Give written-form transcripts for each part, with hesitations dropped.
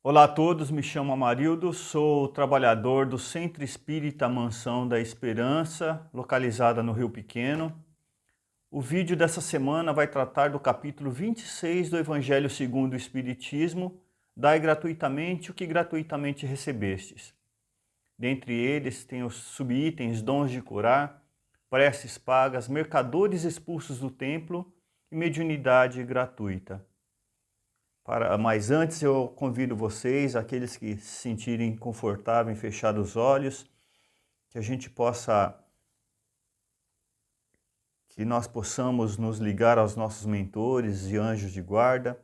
Olá a todos, me chamo Amarildo, sou trabalhador do Centro Espírita Mansão da Esperança, localizada no Rio Pequeno. O vídeo dessa semana vai tratar do capítulo 26 do Evangelho segundo o Espiritismo, Dai gratuitamente o que gratuitamente recebestes. Dentre eles tem os subitens dons de curar, preces pagas, mercadores expulsos do templo e mediunidade gratuita. Mas antes eu convido vocês, aqueles que se sentirem confortáveis em fechar os olhos, que nós possamos nos ligar aos nossos mentores e anjos de guarda,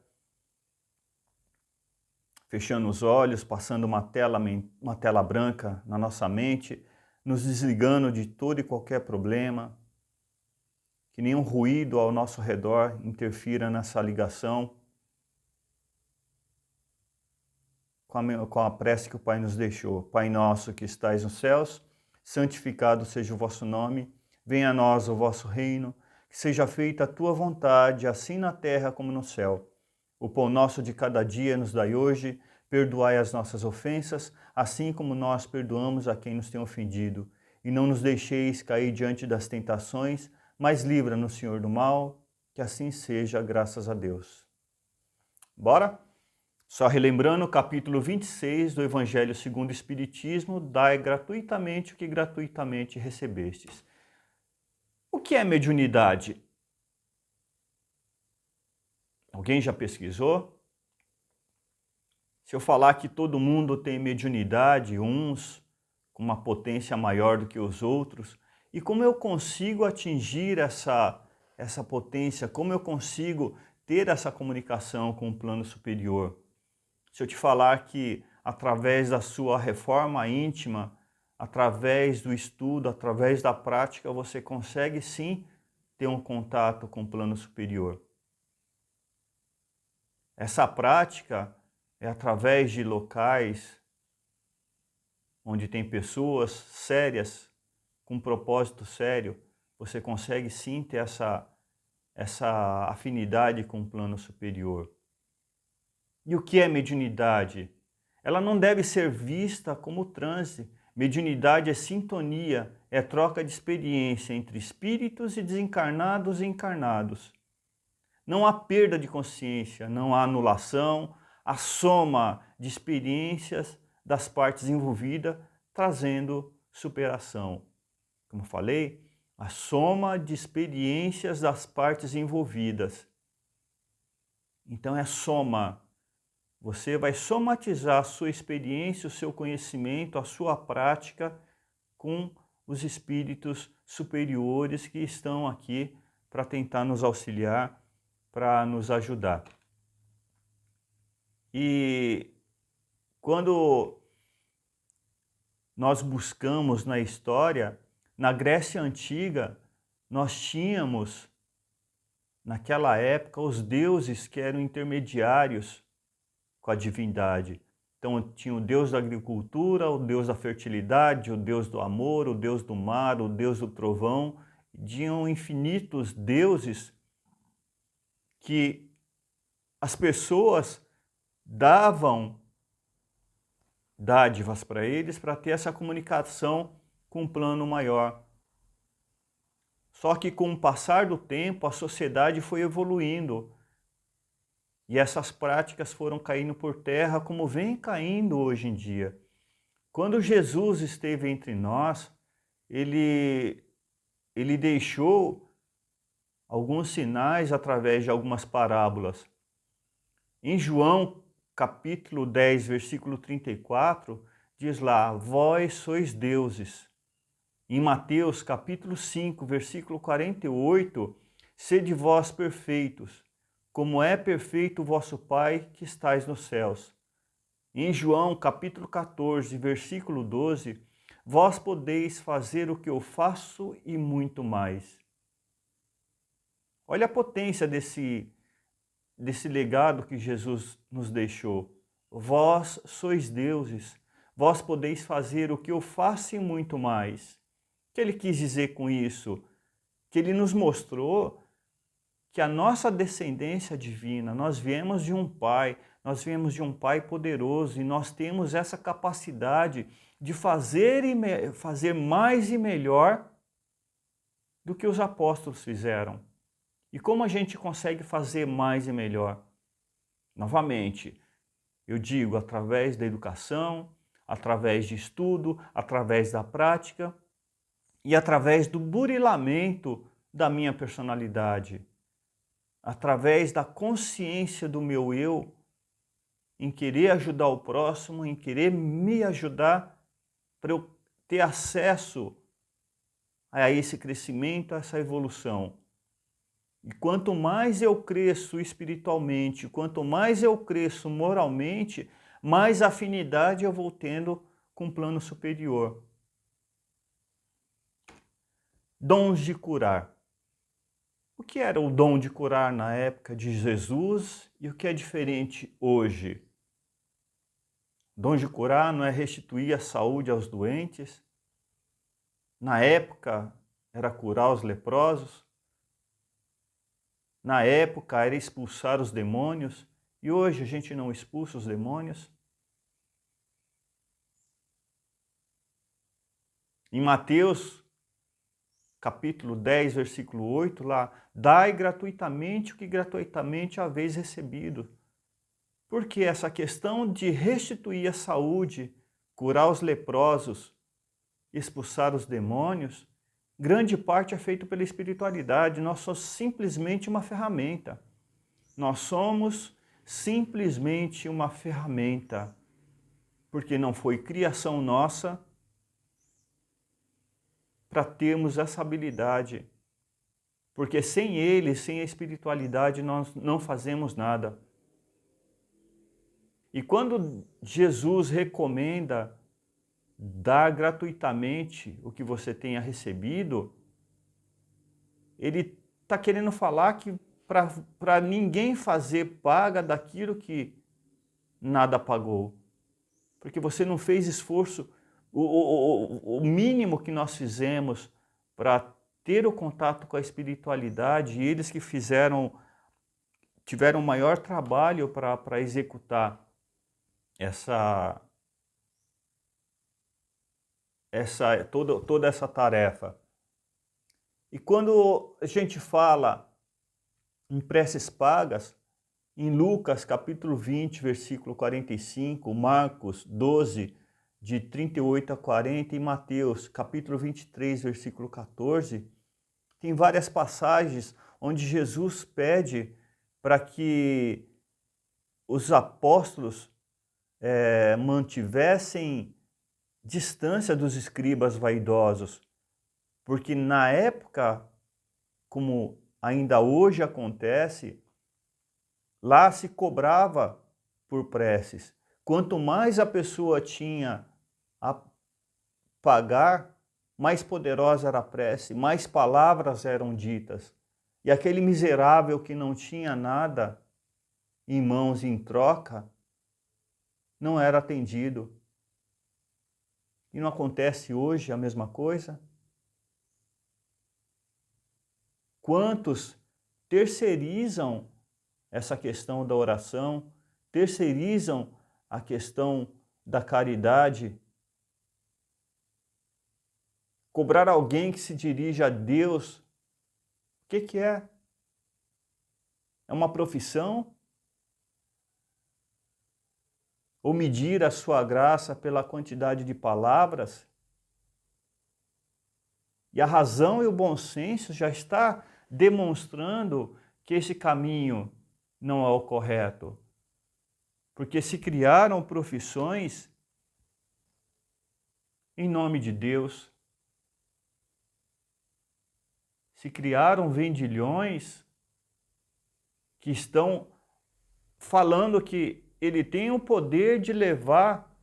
fechando os olhos, passando uma tela branca na nossa mente, nos desligando de todo e qualquer problema, que nenhum ruído ao nosso redor interfira nessa ligação, com a prece que o Pai nos deixou. Pai nosso que estais nos céus, santificado seja o vosso nome, venha a nós o vosso reino, que seja feita a tua vontade, assim na terra como no céu. O pão nosso de cada dia nos dai hoje, perdoai as nossas ofensas, assim como nós perdoamos a quem nos tem ofendido. E não nos deixeis cair diante das tentações, mas livra-nos, Senhor, do mal, que assim seja, graças a Deus. Bora? Só relembrando o capítulo 26 do Evangelho segundo o Espiritismo, dai gratuitamente o que gratuitamente recebestes. O que é mediunidade? Alguém já pesquisou? Se eu falar que todo mundo tem mediunidade, uns com uma potência maior do que os outros, e como eu consigo atingir essa potência, como eu consigo ter essa comunicação com o plano superior? Se eu te falar que através da sua reforma íntima, através do estudo, através da prática, você consegue sim ter um contato com o plano superior. Essa prática é através de locais onde tem pessoas sérias, com um propósito sério, você consegue sim ter essa afinidade com o plano superior. E o que é mediunidade? Ela não deve ser vista como transe. Mediunidade é sintonia, é troca de experiência entre espíritos e desencarnados e encarnados. Não há perda de consciência, não há anulação, a soma de experiências das partes envolvidas trazendo superação. Como falei, a soma de experiências das partes envolvidas. Então é soma. Você vai somatizar a sua experiência, o seu conhecimento, a sua prática com os espíritos superiores que estão aqui para tentar nos auxiliar, para nos ajudar. E quando nós buscamos na história, na Grécia Antiga, nós tínhamos, naquela época, os deuses que eram intermediários com a divindade. Então tinha o deus da agricultura, o deus da fertilidade, o deus do amor, o deus do mar, o deus do trovão. Tinham infinitos deuses que as pessoas davam dádivas para eles para ter essa comunicação com um plano maior. Só que com o passar do tempo a sociedade foi evoluindo. E essas práticas foram caindo por terra, como vem caindo hoje em dia. Quando Jesus esteve entre nós, ele deixou alguns sinais através de algumas parábolas. Em João, capítulo 10, versículo 34, diz lá, vós sois deuses. Em Mateus, capítulo 5, versículo 48, sede vós perfeitos, como é perfeito o vosso Pai que estais nos céus. Em João, capítulo 14, versículo 12, vós podeis fazer o que eu faço e muito mais. Olha a potência desse legado que Jesus nos deixou. Vós sois deuses, vós podeis fazer o que eu faço e muito mais. O que ele quis dizer com isso? Que ele nos mostrou que a nossa descendência divina, nós viemos de um Pai, nós viemos de um Pai poderoso e nós temos essa capacidade de fazer mais e melhor do que os apóstolos fizeram. E como a gente consegue fazer mais e melhor? Novamente, eu digo através da educação, através de estudo, através da prática e através do burilamento da minha personalidade, através da consciência do meu eu, em querer ajudar o próximo, em querer me ajudar para eu ter acesso a esse crescimento, a essa evolução. E quanto mais eu cresço espiritualmente, quanto mais eu cresço moralmente, mais afinidade eu vou tendo com o plano superior. Dons de curar. O que era o dom de curar na época de Jesus e o que é diferente hoje? O dom de curar não é restituir a saúde aos doentes. Na época era curar os leprosos. Na época era expulsar os demônios. E hoje a gente não expulsa os demônios. Em Mateus, capítulo 10, versículo 8, lá, dai gratuitamente o que gratuitamente haveis recebido. Porque essa questão de restituir a saúde, curar os leprosos, expulsar os demônios, grande parte é feito pela espiritualidade. Nós somos simplesmente uma ferramenta. Nós somos simplesmente uma ferramenta. Porque não foi criação nossa para termos essa habilidade. Porque sem ele, sem a espiritualidade, nós não fazemos nada. E quando Jesus recomenda dar gratuitamente o que você tenha recebido, ele está querendo falar que para ninguém fazer paga daquilo que nada pagou. Porque você não fez esforço, o mínimo que nós fizemos para ter o contato com a espiritualidade, e eles que tiveram maior trabalho para executar toda essa tarefa. E quando a gente fala em preces pagas, em Lucas capítulo 20, versículo 45, Marcos 12, de 38 a 40, e Mateus capítulo 23, versículo 14, tem várias passagens onde Jesus pede para que os apóstolos mantivessem distância dos escribas vaidosos, porque na época, como ainda hoje acontece, lá se cobrava por preces. Quanto mais a pessoa tinha a pagar, mais poderosa era a prece, mais palavras eram ditas. E aquele miserável que não tinha nada em mãos em troca, não era atendido. E não acontece hoje a mesma coisa? Quantos terceirizam essa questão da oração, terceirizam a questão da caridade? Cobrar alguém que se dirige a Deus, o que é? É uma profissão? Ou medir a sua graça pela quantidade de palavras? E a razão e o bom senso já está demonstrando que esse caminho não é o correto. Porque se criaram profissões em nome de Deus, se criaram vendilhões que estão falando que ele tem o poder de levar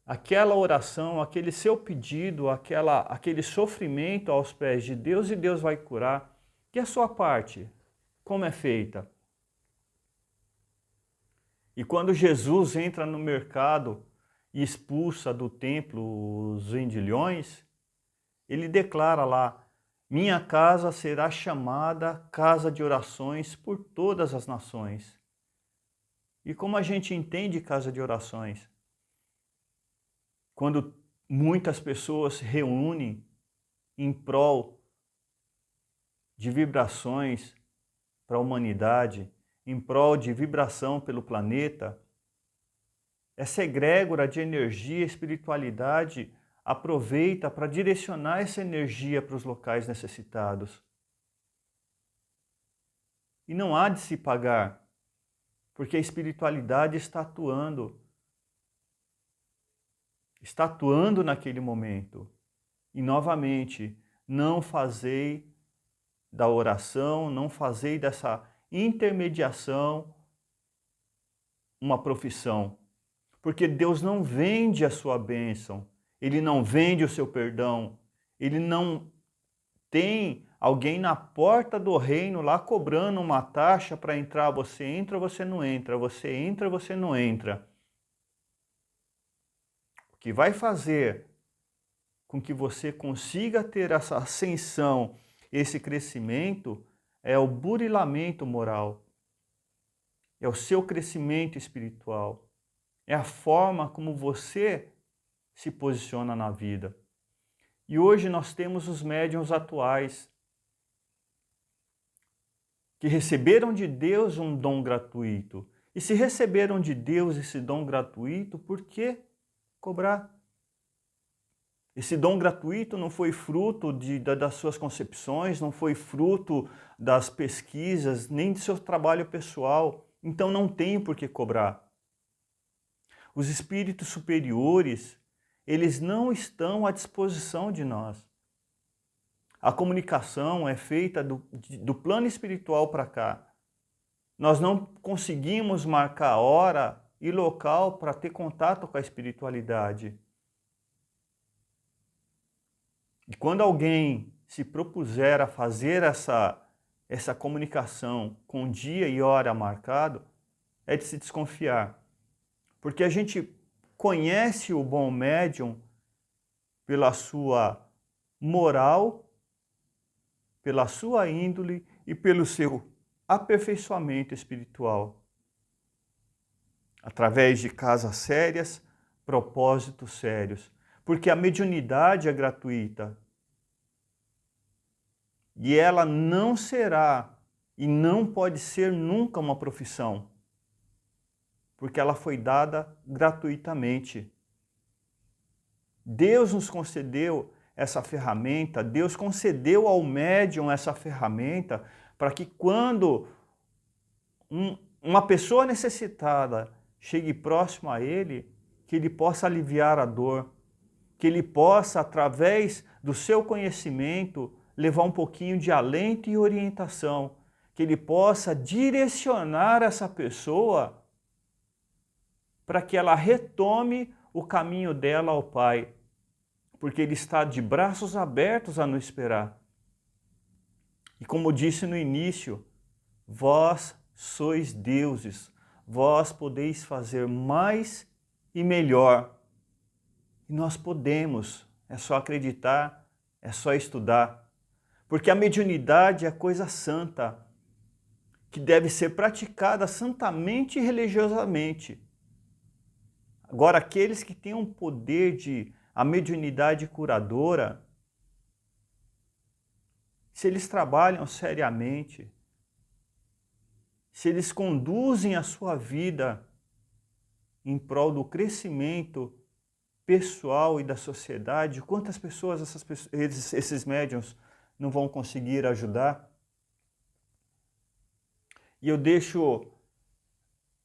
aquela oração, aquele seu pedido, aquele sofrimento aos pés de Deus, e Deus vai curar. E a sua parte, como é feita? E quando Jesus entra no mercado e expulsa do templo os vendilhões, ele declara lá: minha casa será chamada casa de orações por todas as nações. E como a gente entende casa de orações? Quando muitas pessoas se reúnem em prol de vibrações para a humanidade, em prol de vibração pelo planeta, essa egrégora de energia e espiritualidade aproveita para direcionar essa energia para os locais necessitados. E não há de se pagar, porque a espiritualidade está atuando naquele momento. E novamente, não fazei da oração, não fazei dessa intermediação uma profissão. Porque Deus não vende a sua bênção, Ele não vende o seu perdão, Ele não tem alguém na porta do reino lá cobrando uma taxa para entrar. Você entra, você não entra, você entra, você não entra. O que vai fazer com que você consiga ter essa ascensão, esse crescimento, é o burilamento moral, é o seu crescimento espiritual, é a forma como você se posiciona na vida. E hoje nós temos os médiuns atuais que receberam de Deus um dom gratuito. E se receberam de Deus esse dom gratuito, por que cobrar? Esse dom gratuito não foi fruto das suas concepções, não foi fruto das pesquisas, nem do seu trabalho pessoal. Então não tem por que cobrar. Os espíritos superiores, eles não estão à disposição de nós. A comunicação é feita do plano espiritual para cá. Nós não conseguimos marcar hora e local para ter contato com a espiritualidade. E quando alguém se propuser a fazer essa comunicação com dia e hora marcado, é de se desconfiar. Porque a gente conhece o bom médium pela sua moral, pela sua índole e pelo seu aperfeiçoamento espiritual. Através de casas sérias, propósitos sérios. Porque a mediunidade é gratuita. E ela não será e não pode ser nunca uma profissão. Porque ela foi dada gratuitamente. Deus nos concedeu essa ferramenta, Deus concedeu ao médium essa ferramenta para que quando uma pessoa necessitada chegue próximo a ele, que ele possa aliviar a dor, que ele possa, através do seu conhecimento, levar um pouquinho de alento e orientação, que ele possa direcionar essa pessoa para que ela retome o caminho dela ao Pai, porque Ele está de braços abertos a nos esperar. E como disse no início, vós sois deuses, vós podeis fazer mais e melhor. E nós podemos, é só acreditar, é só estudar. Porque a mediunidade é coisa santa, que deve ser praticada santamente e religiosamente. Agora, aqueles que têm um poder de a mediunidade curadora, se eles trabalham seriamente, se eles conduzem a sua vida em prol do crescimento pessoal e da sociedade, quantas pessoas esses médiuns não vão conseguir ajudar? E eu deixo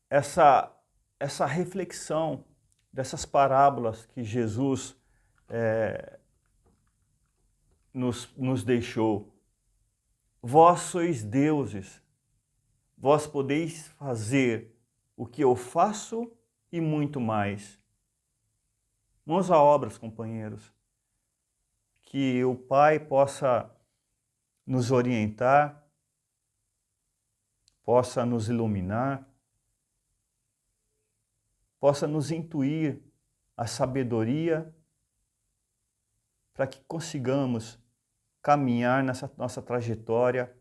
essa reflexão dessas parábolas que Jesus nos deixou. Vós sois deuses, vós podeis fazer o que eu faço e muito mais. Mãos à obra, companheiros. Que o Pai possa nos orientar, possa nos iluminar, possa nos intuir a sabedoria para que consigamos caminhar nessa nossa trajetória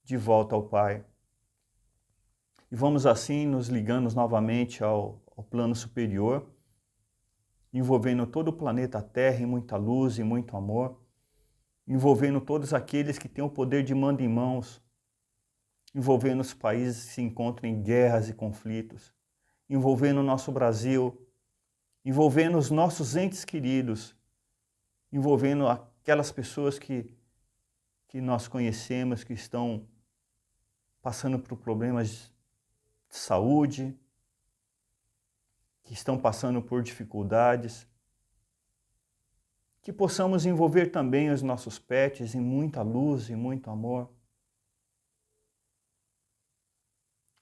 de volta ao Pai. E vamos assim nos ligando novamente ao plano superior, envolvendo todo o planeta Terra em muita luz e muito amor, envolvendo todos aqueles que têm o poder de mando em mãos, envolvendo os países que se encontram em guerras e conflitos, envolvendo o nosso Brasil, envolvendo os nossos entes queridos, envolvendo aquelas pessoas que nós conhecemos, que estão passando por problemas de saúde, que estão passando por dificuldades, que possamos envolver também os nossos pets em muita luz e muito amor.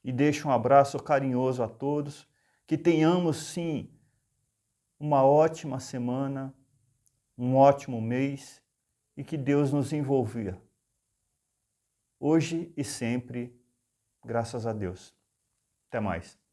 E deixo um abraço carinhoso a todos, que tenhamos sim uma ótima semana, um ótimo mês e que Deus nos envolva hoje e sempre, graças a Deus. Até mais.